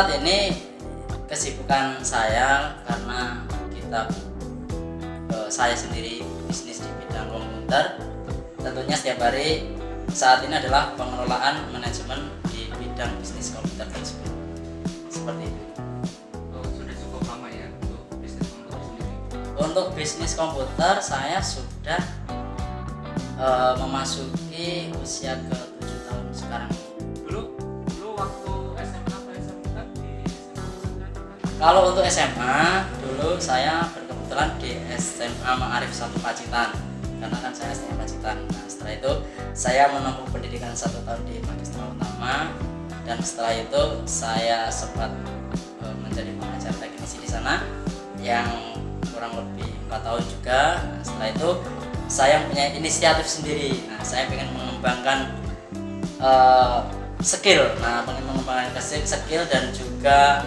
saat ini kesibukan saya karena saya sendiri bisnis di bidang komputer, tentunya setiap hari saat ini adalah pengelolaan manajemen di bidang bisnis komputer tersebut. Seperti itu. Sudah cukup lama ya untuk bisnis komputer sendiri? Untuk bisnis komputer saya sudah memasuki usia ke 7 tahun sekarang. Dulu waktu SMA atau SMK di Kalau untuk SMA, dulu saya berkebetulan di SMA Ma'arif 1 Pacitan, karena kan saya asli Pacitan. Nah, setelah itu saya menempuh pendidikan 1 tahun di Magistra Utama, dan setelah itu saya sempat menjadi pengajar teknisi di sana yang kurang lebih 4 tahun juga. Nah, setelah itu saya punya inisiatif sendiri. Nah, saya ingin mengembangkan skill. Nah, pengen mengembangkan skill dan juga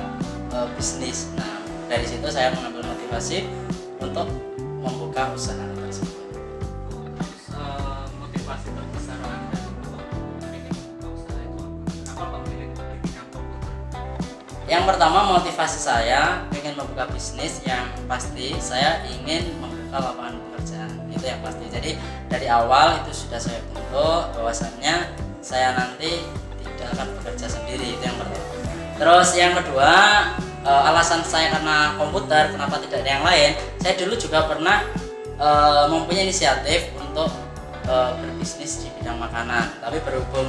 bisnis. Nah, dari situ saya mengambil motivasi untuk membuka usaha tersebut. Motivasi terbesar Anda untuk ingin membuka usaha itu apa? Kenapa memilih di bidang komputer? Yang pertama, motivasi saya ingin membuka bisnis, yang pasti saya ingin membuka lapangan pekerjaan. Itu yang pasti. Jadi dari awal itu sudah saya bentuk bahwasannya saya nanti tidak akan bekerja sendiri. Itu yang pertama. Terus yang kedua, alasan saya karena komputer, kenapa tidak ada yang lain? Saya dulu juga pernah mempunyai inisiatif untuk berbisnis di bidang makanan, tapi berhubung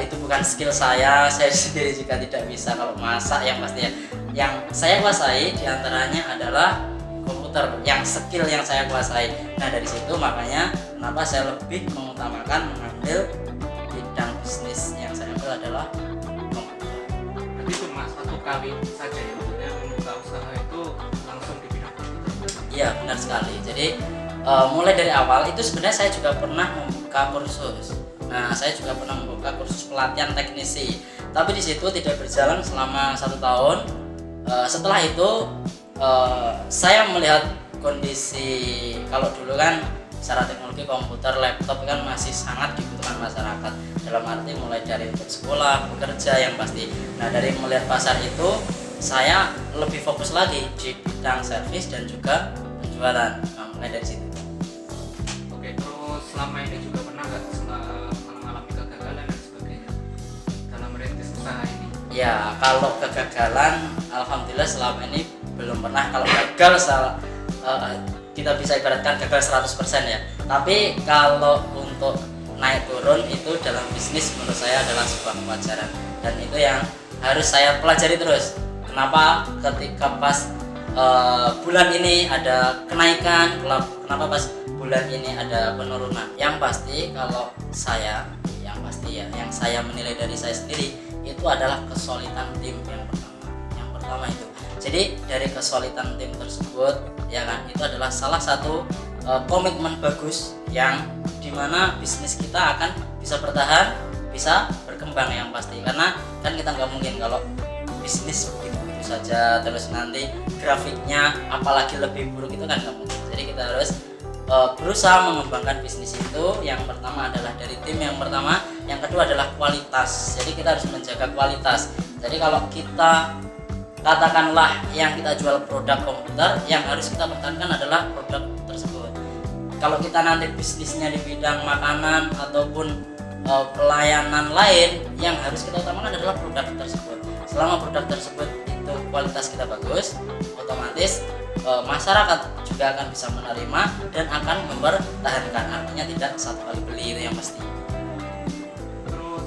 itu bukan skill saya sendiri juga tidak bisa. Kalau masak yang pasti yang saya kuasai diantaranya adalah komputer, yang skill yang saya kuasai. Nah, dari situ makanya kenapa saya lebih mengutamakan mengambil bidang bisnis yang saya ambil adalah komputer. Jadi cuma satu kali saja ya, maksudnya membuka usaha itu langsung di bidang komputer? Iya, benar sekali. Jadi mulai dari awal itu sebenarnya saya juga pernah membuka kursus. Nah, saya juga pernah membuka kursus pelatihan teknisi, tapi di situ tidak berjalan selama 1 tahun. Setelah itu saya melihat kondisi, kalau dulu kan secara teknologi komputer, laptop kan masih sangat dibutuhkan masyarakat, dalam arti mulai dari untuk sekolah, bekerja yang pasti. Nah, dari melihat pasar itu saya lebih fokus lagi di bidang servis dan juga penjualan. Nah, mulai dari situ. Oke, terus selama ini juga pernah nggak mengalami kegagalan dan sebagainya dalam merintis usaha ini? Ya, kalau kegagalan, alhamdulillah selama ini belum pernah. Kalau gagal, kita bisa ibaratkan gagal 100% ya. Tapi kalau untuk naik turun itu dalam bisnis menurut saya adalah sebuah pelajaran, dan itu yang harus saya pelajari terus. Kenapa ketika pas bulan ini ada kenaikan, kenapa pas bulan ini ada penurunan? Yang pasti kalau saya, yang saya menilai dari saya sendiri itu adalah kesulitan tim yang pertama itu. Jadi dari kesulitan tim tersebut, ya kan, itu adalah salah satu komitmen bagus yang dimana bisnis kita akan bisa bertahan, bisa berkembang yang pasti. Karena kan kita nggak mungkin kalau bisnis begitu saja terus nanti grafiknya apalagi lebih buruk, itu kan nggak mungkin. Jadi kita harus berusaha mengembangkan bisnis itu. Yang pertama adalah dari tim yang pertama, yang kedua adalah kualitas. Jadi kita harus menjaga kualitas. Jadi kalau kita katakanlah yang kita jual produk komputer, yang harus kita pertahankan adalah produk tersebut. Kalau kita nanti bisnisnya di bidang makanan ataupun pelayanan lain, yang harus kita utamakan adalah produk tersebut. Selama produk tersebut itu kualitas kita bagus, otomatis masyarakat juga akan bisa menerima dan akan mempertahankan. Artinya tidak satu kali beli, itu yang pasti. Terus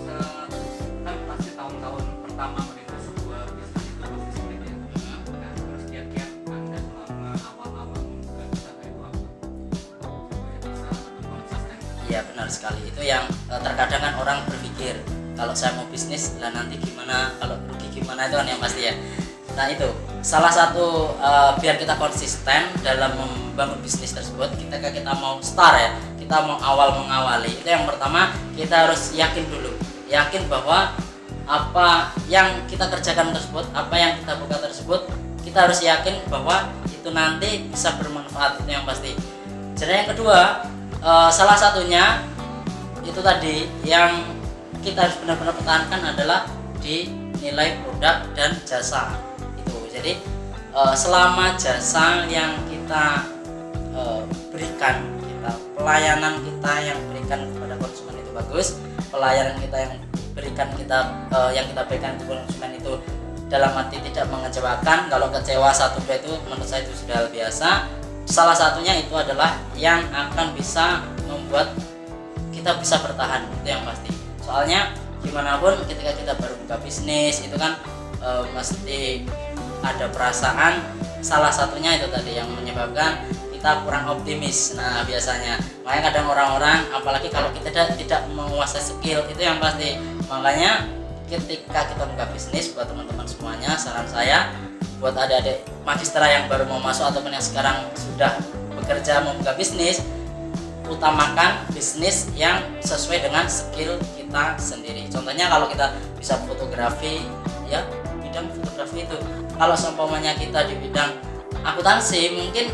kan pasti tahun-tahun pertama merintis sebuah bisnis itu pasti sulit ya. Nah, terus kiat-kiat Anda selama awal-awal membuka usaha itu apa? Supaya bisa konsisten. Iya, benar sekali. Itu yang terkadang kan orang berpikir kalau saya mau bisnis lah nanti gimana, kalau rugi gimana, itu kan yang pasti ya. Nah, itu salah satu biar kita konsisten dalam membangun bisnis tersebut. Kita mau start ya, kita mau mengawali, itu yang pertama kita harus yakin dulu, yakin bahwa apa yang kita kerjakan tersebut, apa yang kita buka tersebut, kita harus yakin bahwa itu nanti bisa bermanfaat, itu yang pasti. Jadi yang kedua, salah satunya itu tadi yang kita harus benar-benar pertahankan adalah di nilai produk dan jasa itu. Jadi selama jasa yang kita berikan, pelayanan kita yang berikan kepada konsumen itu bagus, pelayanan kita yang berikan yang kita berikan ke konsumen itu dalam arti tidak mengecewakan. Kalau kecewa satu dua itu menurut saya itu sudah biasa. Salah satunya itu adalah yang akan bisa membuat kita bisa bertahan, itu yang pasti. Soalnya gimana pun ketika kita baru buka bisnis itu kan mesti ada perasaan, salah satunya itu tadi yang menyebabkan kita kurang optimis. Nah biasanya makanya kadang orang-orang, apalagi kalau kita tidak menguasai skill, itu yang pasti. Makanya ketika kita buka bisnis, buat teman-teman semuanya, saran saya buat adik-adik magistera yang baru mau masuk ataupun yang sekarang sudah bekerja mau buka bisnis, utamakan bisnis yang sesuai dengan skill kita sendiri. Contohnya kalau kita bisa fotografi, ya bidang fotografi itu. Kalau seumpamanya kita di bidang akuntansi, mungkin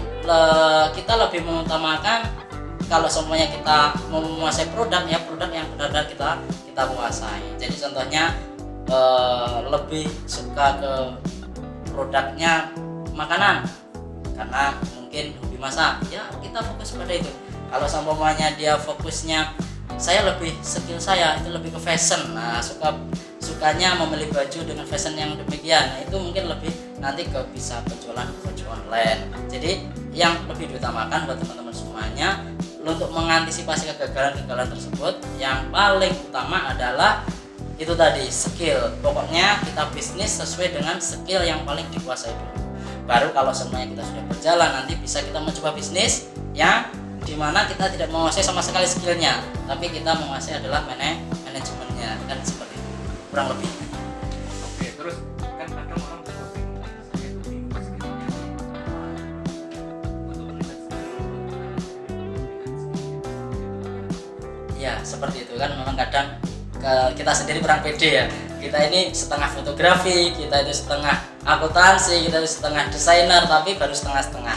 kita lebih mengutamakan kalau seumpamanya kita mau menguasai produk, ya produk yang benar-benar kita menguasai. Jadi contohnya lebih suka ke produknya makanan karena mungkin hobi masak, ya kita fokus pada itu. Kalau seumpamanya dia fokusnya saya lebih skill saya itu lebih ke fashion, nah sukanya membeli baju dengan fashion yang demikian, nah, itu mungkin lebih nanti bisa penjualan baju online. Jadi yang lebih diutamakan buat teman-teman semuanya untuk mengantisipasi kegagalan-kegagalan tersebut, yang paling utama adalah itu tadi, skill. Pokoknya kita bisnis sesuai dengan skill yang paling dikuasai dulu. Baru kalau semuanya kita sudah berjalan, nanti bisa kita mencoba bisnis yang dimana kita tidak menguasai sama sekali skillnya, tapi kita menguasai adalah manajemennya, kan seperti itu kurang lebih. Oke, terus kan kadang orang juga bingung, saya itu bingung skillnya untuk melihat skill Ya seperti itu kan, memang kadang kita sendiri kurang pede ya. Kita ini setengah fotografi, kita itu setengah akuntansi, kita itu setengah desainer, tapi baru setengah-setengah.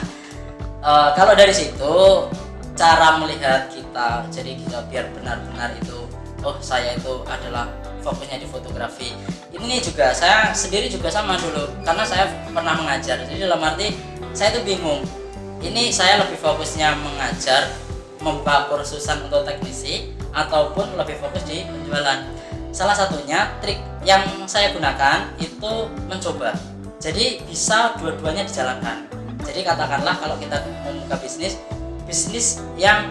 Kalau dari situ cara melihat kita, jadi kita biar benar-benar itu, oh saya itu adalah fokusnya di fotografi. Ini juga saya sendiri juga sama dulu, karena saya pernah mengajar. Jadi dalam arti saya itu bingung. Ini saya lebih fokusnya mengajar, membuka kursusan untuk teknisi, ataupun lebih fokus di penjualan. Salah satunya trik yang saya gunakan itu mencoba. Jadi bisa dua-duanya dijalankan. Jadi katakanlah kalau kita membuka bisnis yang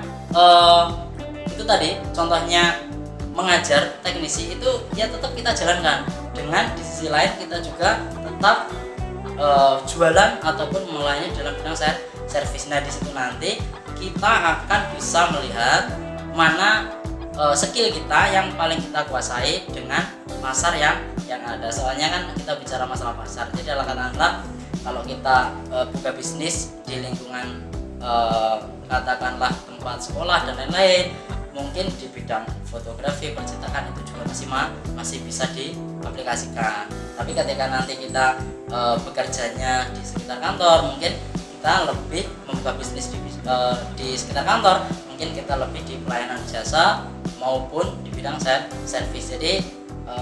itu tadi contohnya mengajar teknisi, itu ya tetap kita jalankan, dengan di sisi lain kita juga tetap jualan ataupun melayani dalam bidang servis. Nah di situ nanti kita akan bisa melihat mana skill kita yang paling kita kuasai dengan pasar yang ada. Soalnya kan kita bicara masalah pasar. Jadi katakanlah kalau kita buka bisnis di lingkungan katakanlah tempat sekolah dan lain-lain, mungkin di bidang fotografi, percetakan itu juga masih bisa diaplikasikan. Tapi ketika nanti kita bekerjanya di sekitar kantor, mungkin kita lebih membuka bisnis di sekitar kantor, mungkin kita lebih di pelayanan jasa maupun di bidang servis. Jadi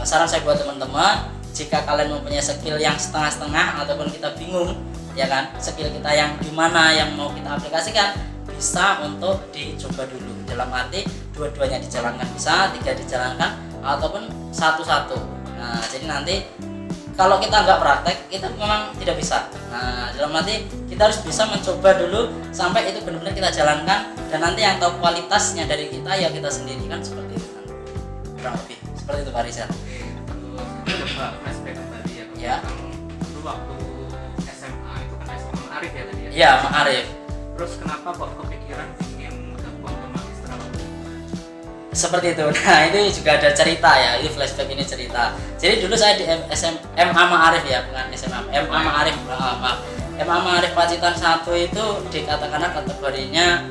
saran saya buat teman-teman, jika kalian mempunyai skill yang setengah-setengah ataupun kita bingung, ya kan, skill kita yang dimana yang mau kita aplikasikan, bisa untuk dicoba dulu. Dalam arti dua-duanya dijalankan, bisa tiga dijalankan ataupun satu-satu. Nah jadi nanti kalau kita nggak praktek itu memang tidak bisa. Nah dalam arti kita harus bisa mencoba dulu sampai itu benar-benar kita jalankan, dan nanti yang tahu kualitasnya dari kita ya kita sendiri, kan seperti itu kan, kurang lebih seperti itu Pak Rizal. Terus coba flashback tadi ya. Ya. Dulu waktu SMA itu kan SMA Arif ya tadi ya. Iya, Mak Arif. Terus kenapa kok kepikiran ingin gabung ke Magistra? Seperti itu. Nah itu juga ada cerita ya, ini flashback, ini cerita. Jadi dulu saya di MA Ma'arif ya, bukan SMA, MA Ma'arif, maaf. MA Ma'arif Pacitan 1 itu dikatakan kategorinya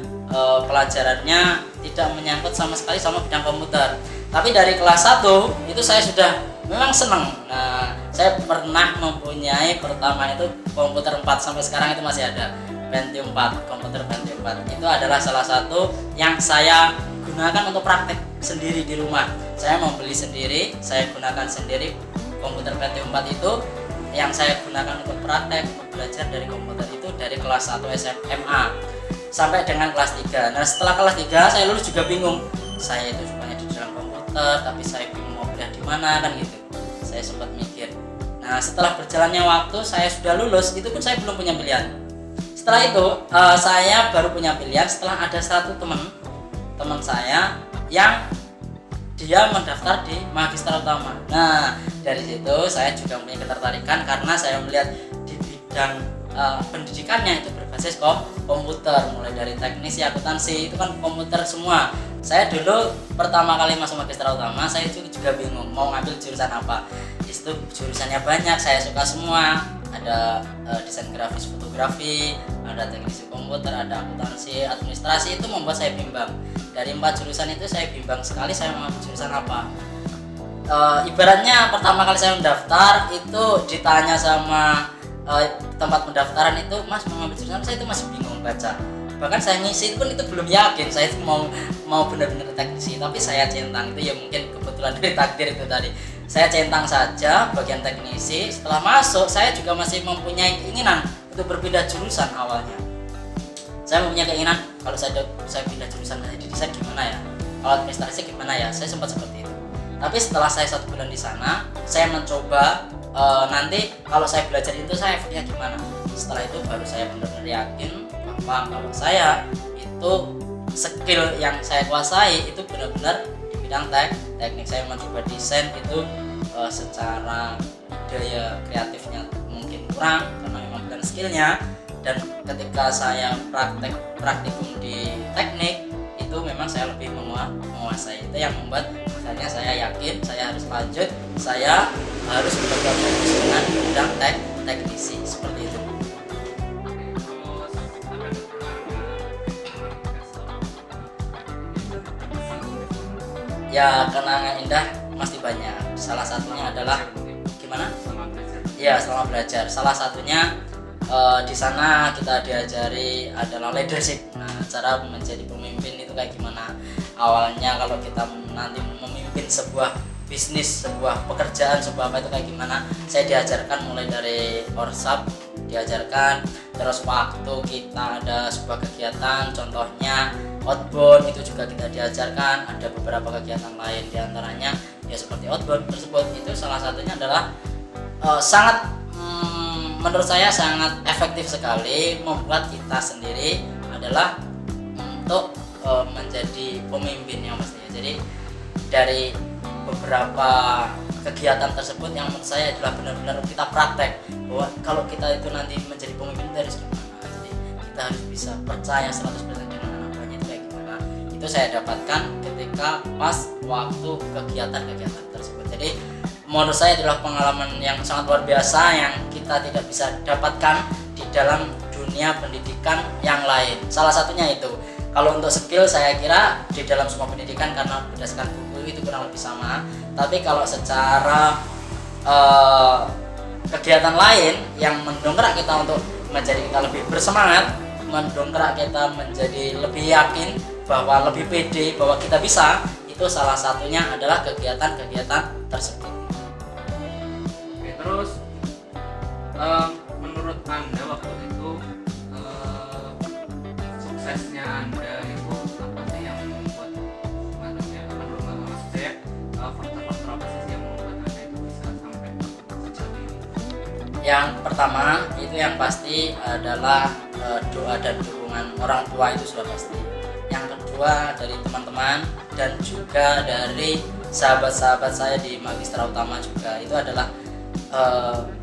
pelajarannya tidak menyangkut sama sekali sama bidang komputer. Tapi dari kelas 1 itu saya sudah memang senang. Nah saya pernah mempunyai pertama itu komputer 4, sampai sekarang itu masih ada, Pentium 4, komputer Pentium 4. Itu adalah salah satu yang saya gunakan untuk praktek sendiri di rumah. Saya membeli sendiri, saya gunakan sendiri komputer PT4 itu yang saya gunakan untuk praktek, untuk belajar dari komputer itu dari kelas 1 SMA sampai dengan kelas 3. Nah setelah kelas 3 saya lulus juga bingung, saya itu sukanya di dalam komputer tapi saya bingung mau kuliah di mana kan gitu, saya sempat mikir. Nah setelah berjalannya waktu saya sudah lulus, itu pun saya belum punya pilihan. Setelah itu saya baru punya pilihan setelah ada satu teman saya yang dia mendaftar di Magistra Utama. Nah dari situ saya juga punya ketertarikan karena saya melihat di bidang pendidikannya itu berbasis komputer, mulai dari teknisi, akuntansi itu kan komputer semua. Saya dulu pertama kali masuk Magistra Utama saya juga bingung mau ngambil jurusan apa. Itu jurusannya banyak, saya suka semua. Ada desain grafis, fotografi, ada teknisi komputer, ada akuntansi, administrasi, itu membuat saya bimbang. Dari 4 jurusan itu saya bimbang sekali saya mau ambil jurusan apa. Ibaratnya pertama kali saya mendaftar itu ditanya sama tempat pendaftaran itu, Mas mau ambil jurusan apa? Saya itu masih bingung baca. Bahkan saya ngisi pun itu belum yakin saya itu mau benar-benar teknisi, tapi saya centang. Itu ya mungkin kebetulan dari takdir itu tadi. Saya centang saja bagian teknisi. Setelah masuk saya juga masih mempunyai keinginan untuk berpindah jurusan awalnya. Saya mempunyai keinginan kalau saya pindah jurusan di desain gimana ya, kalau administrasi gimana ya, saya sempat seperti itu. Tapi setelah saya 1 bulan di sana, saya mencoba nanti kalau saya belajar itu saya efeknya gimana. Setelah itu baru saya benar-benar yakin bahwa kalau saya itu skill yang saya kuasai itu benar-benar di bidang teknik. Saya mencoba desain itu secara daya kreatifnya mungkin kurang karena memang bukan skillnya. Dan ketika saya praktikum di teknik itu memang saya lebih menguasai. Itu yang membuat akhirnya saya yakin saya harus lanjut, saya harus bekerja fokus dengan bidang teknisi seperti itu. Ya kenangan indah pasti banyak. Salah satunya adalah gimana? Ya selama belajar. Salah satunya di sana kita diajari adalah leadership. Nah, cara menjadi pemimpin itu kayak gimana? Awalnya kalau kita nanti memimpin sebuah bisnis, sebuah pekerjaan, sebuah apa itu kayak gimana? Saya diajarkan mulai dari workshop, diajarkan terus waktu kita ada sebuah kegiatan, contohnya outbound itu juga kita diajarkan. Ada beberapa kegiatan lain diantaranya ya seperti outbound tersebut. Itu salah satunya adalah sangat menurut saya sangat efektif sekali membuat kita sendiri adalah untuk menjadi pemimpin yang pastinya. Jadi dari beberapa kegiatan tersebut yang menurut saya adalah benar-benar kita praktek bahwa kalau kita itu nanti menjadi pemimpin itu harus gimana. Jadi kita harus bisa percaya 100% dengan anaknya itu kayak gimana. Itu saya dapatkan ketika pas waktu kegiatan-kegiatan tersebut. Jadi menurut saya adalah pengalaman yang sangat luar biasa yang kita tidak bisa dapatkan di dalam dunia pendidikan yang lain. Salah satunya itu. Kalau untuk skill saya kira di dalam semua pendidikan karena berdasarkan buku itu kurang lebih sama. Tapi kalau secara kegiatan lain yang mendongkrak kita untuk menjadi kita lebih bersemangat, mendongkrak kita menjadi lebih yakin bahwa lebih pede bahwa kita bisa, itu salah satunya adalah kegiatan-kegiatan tersebut. Terus menurut Anda waktu itu suksesnya Anda itu apa sih yang membuat menurut saya faktor-faktor apa sih yang membuat Anda itu bisa sampai sejauh ini? Yang pertama itu yang pasti adalah doa dan dukungan orang tua, itu sudah pasti. Yang kedua dari teman-teman dan juga dari sahabat-sahabat saya di Magistra Utama juga, itu adalah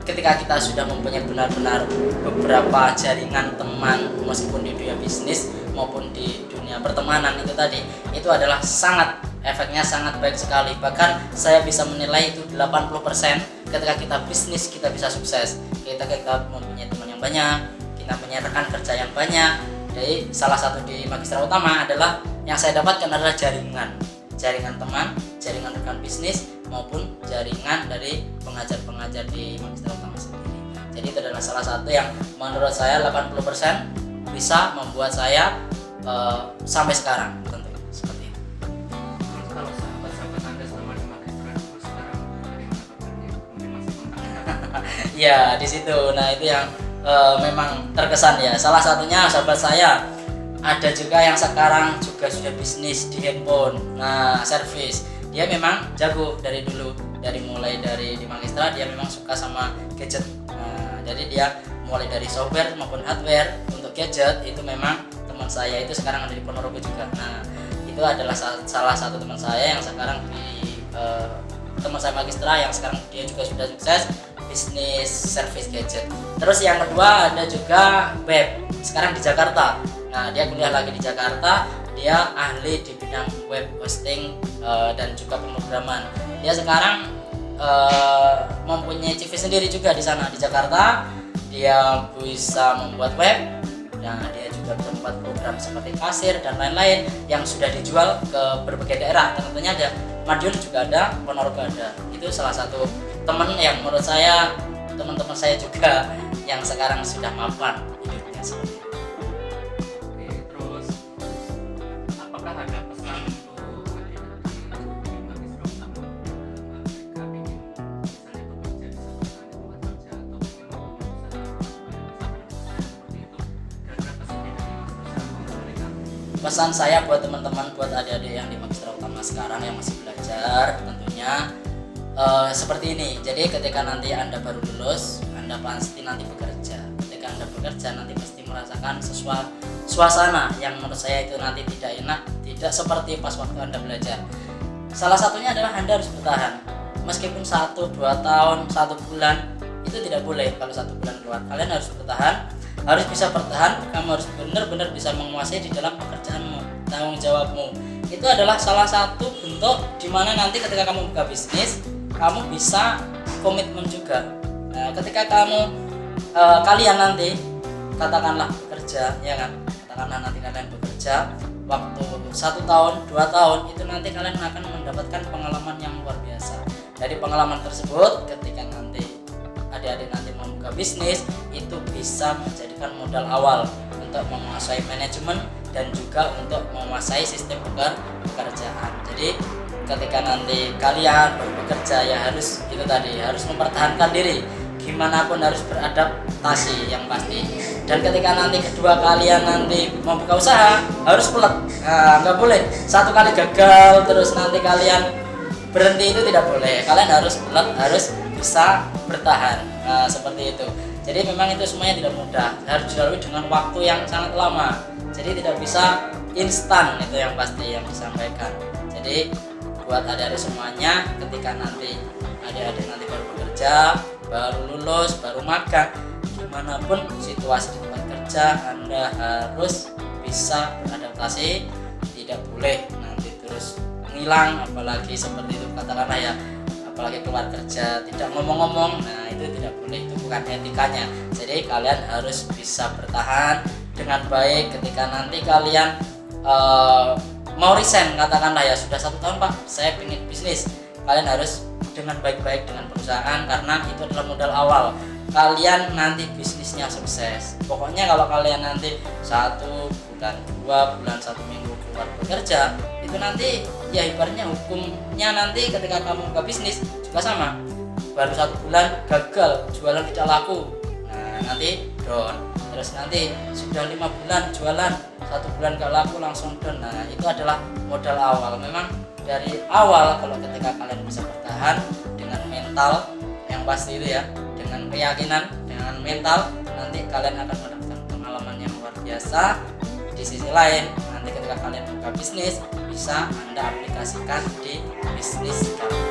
ketika kita sudah mempunyai benar-benar beberapa jaringan teman meskipun di dunia bisnis maupun di dunia pertemanan itu tadi, itu adalah efeknya sangat baik sekali. Bahkan saya bisa menilai itu 80% ketika kita bisnis kita bisa sukses. Kita mempunyai teman yang banyak, kita punya rekan kerja yang banyak. Jadi salah satu di Magistra Utama adalah yang saya dapatkan adalah jaringan teman, jaringan rekan bisnis maupun jaringan dari pengajar-pengajar di Magistra Utama sendiri. Jadi itu adalah salah satu yang menurut saya 80% bisa membuat saya sampai sekarang tentu seperti itu. Terus kalau sahabat-sahabat Anda selama di Magistra itu sekarang bagaimana kabarnya? Mungkin Ya di situ. Nah itu yang memang terkesan ya. Salah satunya sahabat saya ada juga yang sekarang juga sudah bisnis di handphone. Nah servis dia memang jago dari dulu, mulai dari di Magistra dia memang suka sama gadget. Nah, jadi dia mulai dari software maupun hardware untuk gadget itu memang teman saya itu sekarang ada di Ponorogo juga. Nah itu adalah salah satu teman saya yang sekarang di teman saya Magistra yang sekarang dia juga sudah sukses bisnis service gadget. Terus yang kedua ada juga web sekarang di Jakarta. Nah dia kuliah lagi di Jakarta, dia ahli di bidang web hosting dan juga pemrograman. Dia sekarang mempunyai CV sendiri juga di sana di Jakarta. Dia bisa membuat web. Nah dia juga bisa membuat program seperti kasir dan lain-lain yang sudah dijual ke berbagai daerah. Tentunya ada Madiun juga ada, Ponorogo ada. Itu salah satu teman yang menurut saya teman-teman saya juga yang sekarang sudah mapan hidupnya seperti itu. Oke, terus apakah ada pesan untuk adik-adik di Magistra Utama mereka ingin misalnya bekerja di satu tempat kerja atau ingin membangun usaha seperti itu, kira-kira pesannya dari Mas Rusal untuk mereka? Pesan saya buat teman-teman, buat adik-adik yang di Magistra Utama sekarang yang masih belajar tentunya seperti ini. Jadi ketika nanti Anda baru lulus, Anda pasti nanti bekerja. Ketika Anda bekerja nanti pasti merasakan suasana yang menurut saya itu nanti tidak enak, tidak seperti pas waktu Anda belajar. Salah satunya adalah Anda harus bertahan. Meskipun 1-2 tahun, 1 bulan itu tidak boleh kalau 1 bulan keluar. Kalian harus bertahan, harus bisa bertahan. Kamu harus benar-benar bisa menguasai di dalam pekerjaanmu, tanggung jawabmu. Itu adalah salah satu bentuk dimana nanti ketika kamu buka bisnis kamu bisa komitmen juga. Nah, ketika kalian nanti katakanlah bekerja, ya kan? Katakanlah nanti kalian bekerja waktu 1 tahun, 2 tahun, itu nanti kalian akan mendapatkan pengalaman yang luar biasa. Dari pengalaman tersebut, ketika nanti adik-adik nanti membuka bisnis, itu bisa menjadikan modal awal untuk menguasai manajemen dan juga untuk menguasai sistem pekerjaan. Jadi ketika nanti kalian bekerja ya harus itu tadi, harus mempertahankan diri gimana pun, harus beradaptasi yang pasti. Dan ketika nanti kedua kalian nanti membuka usaha harus pelet, nggak boleh 1 kali gagal terus nanti kalian berhenti, itu tidak boleh. Kalian harus pelet, harus bisa bertahan, seperti itu. Jadi memang itu semuanya tidak mudah, harus dilalui dengan waktu yang sangat lama. Jadi tidak bisa instan, itu yang pasti yang disampaikan. Jadi buat adik-adik semuanya, ketika nanti adik-adik nanti baru bekerja, baru lulus, baru magang, gimana pun situasi di tempat kerja, Anda harus bisa beradaptasi, tidak boleh nanti terus menghilang, apalagi seperti itu katakanlah ya, apalagi keluar kerja tidak ngomong-ngomong, nah itu tidak boleh, itu bukan etikanya. Jadi kalian harus bisa bertahan dengan baik. Ketika nanti kalian mau resign, katakanlah ya sudah 1 tahun Pak saya ingin bisnis, kalian harus dengan baik-baik dengan perusahaan, karena itu adalah modal awal kalian nanti bisnisnya sukses. Pokoknya kalau kalian nanti 1 bulan, 2 bulan, 1 minggu keluar bekerja, itu nanti ya ibaratnya hukumnya nanti ketika kamu buka bisnis juga sama, baru 1 bulan gagal, jualan tidak laku, nah nanti down. Terus nanti sudah 5 bulan jualan, 1 bulan gak laku langsung down. Nah itu adalah modal awal. Memang dari awal kalau ketika kalian bisa bertahan dengan mental yang pasti itu ya, dengan keyakinan, dengan mental, nanti kalian akan mendapatkan pengalaman yang luar biasa. Di sisi lain nanti ketika kalian buka bisnis bisa Anda aplikasikan di bisnis kalian.